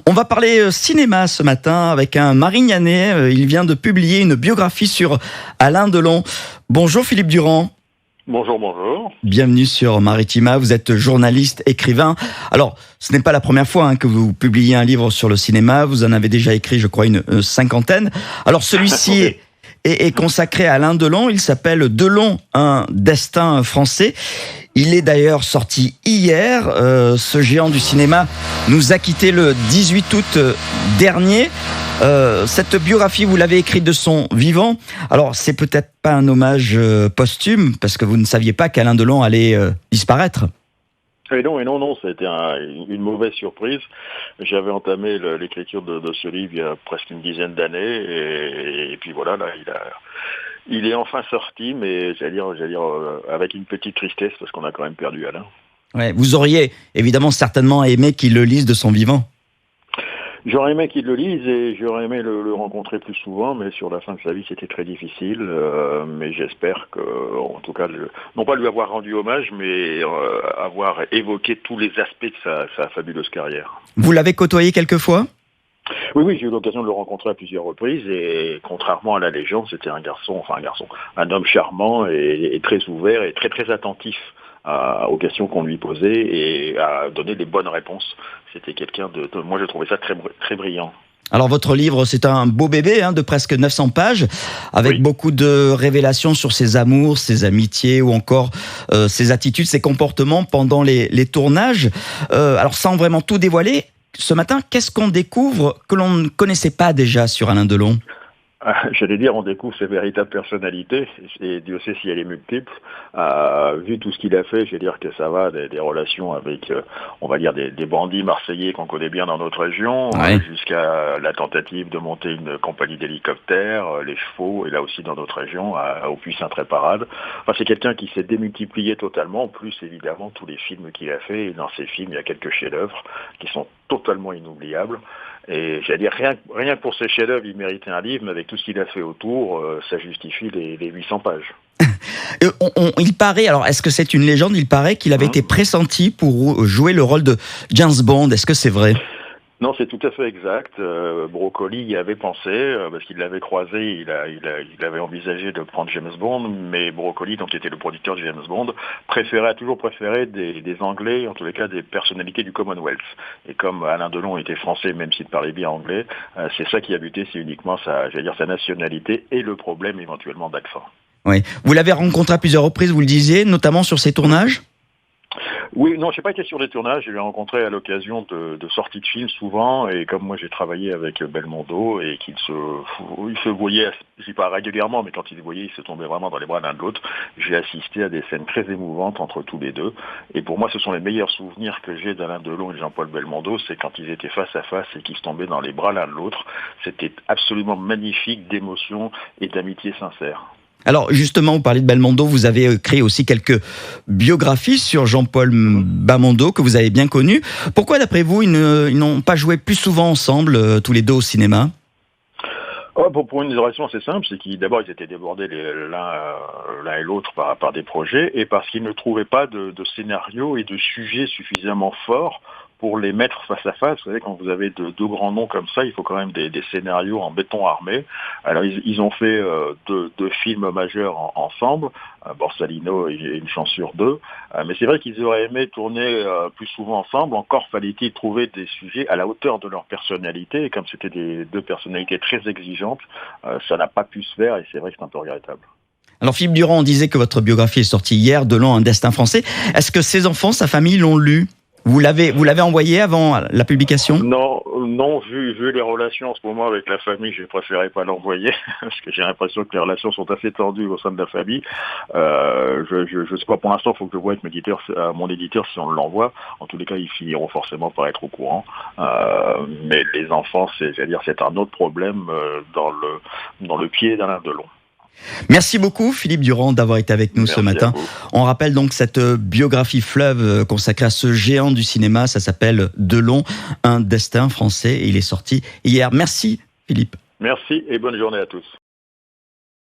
On va parler cinéma ce matin avec un Marignanais. Il vient de publier une biographie sur Alain Delon. Bonjour Philippe Durand. Bonjour, bonjour. Bienvenue sur Maritima, vous êtes journaliste, écrivain. Alors, ce n'est pas la première fois que vous publiez un livre sur le cinéma, vous en avez déjà écrit, je crois, une cinquantaine. Alors, celui-ci est consacré à Alain Delon, il s'appelle Delon, un destin français. Il est d'ailleurs sorti hier, ce géant du cinéma nous a quittés le 18 août dernier. Cette biographie, vous l'avez écrite de son vivant. Alors, c'est peut-être pas un hommage posthume, parce que vous ne saviez pas qu'Alain Delon allait disparaître. Et non, ça a été une mauvaise surprise. J'avais entamé l'écriture de ce livre il y a presque une dizaine d'années, et puis voilà, là, il est enfin sorti, mais j'allais dire avec une petite tristesse, parce qu'on a quand même perdu Alain. Ouais, vous auriez évidemment certainement aimé qu'il le lise de son vivant. J'aurais aimé qu'il le lise et j'aurais aimé le rencontrer plus souvent, mais sur la fin de sa vie, c'était très difficile. Mais j'espère que, en tout cas, non pas lui avoir rendu hommage, mais avoir évoqué tous les aspects de sa fabuleuse carrière. Vous l'avez côtoyé quelquefois ? Oui, j'ai eu l'occasion de le rencontrer à plusieurs reprises et contrairement à la légende, c'était un homme charmant et très ouvert et très très attentif aux questions qu'on lui posait et à donner les bonnes réponses. C'était quelqu'un moi je trouvais ça très, très brillant. Alors votre livre, c'est un beau bébé de presque 900 pages, avec beaucoup de révélations sur ses amours, ses amitiés ou encore ses attitudes, ses comportements pendant les tournages. Alors sans vraiment tout dévoiler, ce matin, qu'est-ce qu'on découvre que l'on ne connaissait pas déjà sur Alain Delon ? J'allais dire, on découvre ses véritables personnalités, et Dieu sait si elle est multiple. Vu tout ce qu'il a fait, j'allais dire que ça va des relations avec, on va dire, des bandits marseillais qu'on connaît bien dans notre région, jusqu'à la tentative de monter une compagnie d'hélicoptères, les chevaux, et là aussi dans notre région, au Puy-Saint-Tréparade. Enfin, c'est quelqu'un qui s'est démultiplié totalement, plus évidemment tous les films qu'il a fait, et dans ces films, il y a quelques chefs-d'œuvre qui sont totalement inoubliables. Et j'allais dire, rien que pour ces chefs-d'œuvre, il méritait un livre, mais avec tout ce qu'il a fait autour, ça justifie les 800 pages. Il paraît, alors est-ce que c'est une légende ? Il paraît qu'il avait été pressenti pour jouer le rôle de James Bond. Est-ce que c'est vrai ? Non, c'est tout à fait exact. Broccoli y avait pensé, parce qu'il l'avait croisé, il avait envisagé de prendre James Bond, mais Broccoli, donc qui était le producteur de James Bond, a toujours préféré des Anglais, en tous les cas des personnalités du Commonwealth. Et comme Alain Delon était français, même s'il parlait bien anglais, c'est ça qui a buté, c'est uniquement sa nationalité et le problème éventuellement d'accent. Oui. Vous l'avez rencontré à plusieurs reprises, vous le disiez, notamment sur ses tournages ? Oui, non, je n'ai pas été sur des tournages, je l'ai rencontré à l'occasion de sorties de films souvent, et comme moi j'ai travaillé avec Belmondo, et il se voyait, je dis pas régulièrement, mais quand il se voyait, il se tombait vraiment dans les bras l'un de l'autre. J'ai assisté à des scènes très émouvantes entre tous les deux, et pour moi ce sont les meilleurs souvenirs que j'ai d'Alain Delon et de Jean-Paul Belmondo, c'est quand ils étaient face à face et qu'ils se tombaient dans les bras l'un de l'autre. C'était absolument magnifique d'émotion et d'amitié sincère. Alors justement, vous parlez de Belmondo, vous avez créé aussi quelques biographies sur Jean-Paul Belmondo que vous avez bien connu. Pourquoi d'après vous, ils n'ont pas joué plus souvent ensemble, tous les deux au cinéma ? Pour une raison assez simple, c'est qu'ils étaient débordés l'un et l'autre par des projets, et parce qu'ils ne trouvaient pas de scénario et de sujet suffisamment forts pour les mettre face à face. Vous savez, quand vous avez deux grands noms comme ça, il faut quand même des scénarios en béton armé. Alors ils ont fait deux films majeurs ensemble, Borsalino et Une chance sur deux. Mais c'est vrai qu'ils auraient aimé tourner plus souvent ensemble. Encore fallait-il trouver des sujets à la hauteur de leur personnalité. Et comme c'était deux personnalités très exigeantes, ça n'a pas pu se faire, et c'est vrai que c'est un peu regrettable. Alors Philippe Durand, on disait que votre biographie est sortie hier, Delon, un destin français. Est-ce que ses enfants, sa famille l'ont lu ? Vous l'avez envoyé avant la publication ? Non, vu les relations en ce moment avec la famille, j'ai préféré pas l'envoyer, parce que j'ai l'impression que les relations sont assez tendues au sein de la famille. Je sais pas, pour l'instant, il faut que je voie avec mon éditeur si on l'envoie. En tous les cas, ils finiront forcément par être au courant. Mais les enfants, c'est un autre problème dans le pied d'Alain Delon. Merci beaucoup Philippe Durand d'avoir été avec nous ce matin. On rappelle donc cette biographie fleuve consacrée à ce géant du cinéma. Ça s'appelle Delon, un destin français, et il est sorti hier. Merci Philippe. Merci et bonne journée à tous.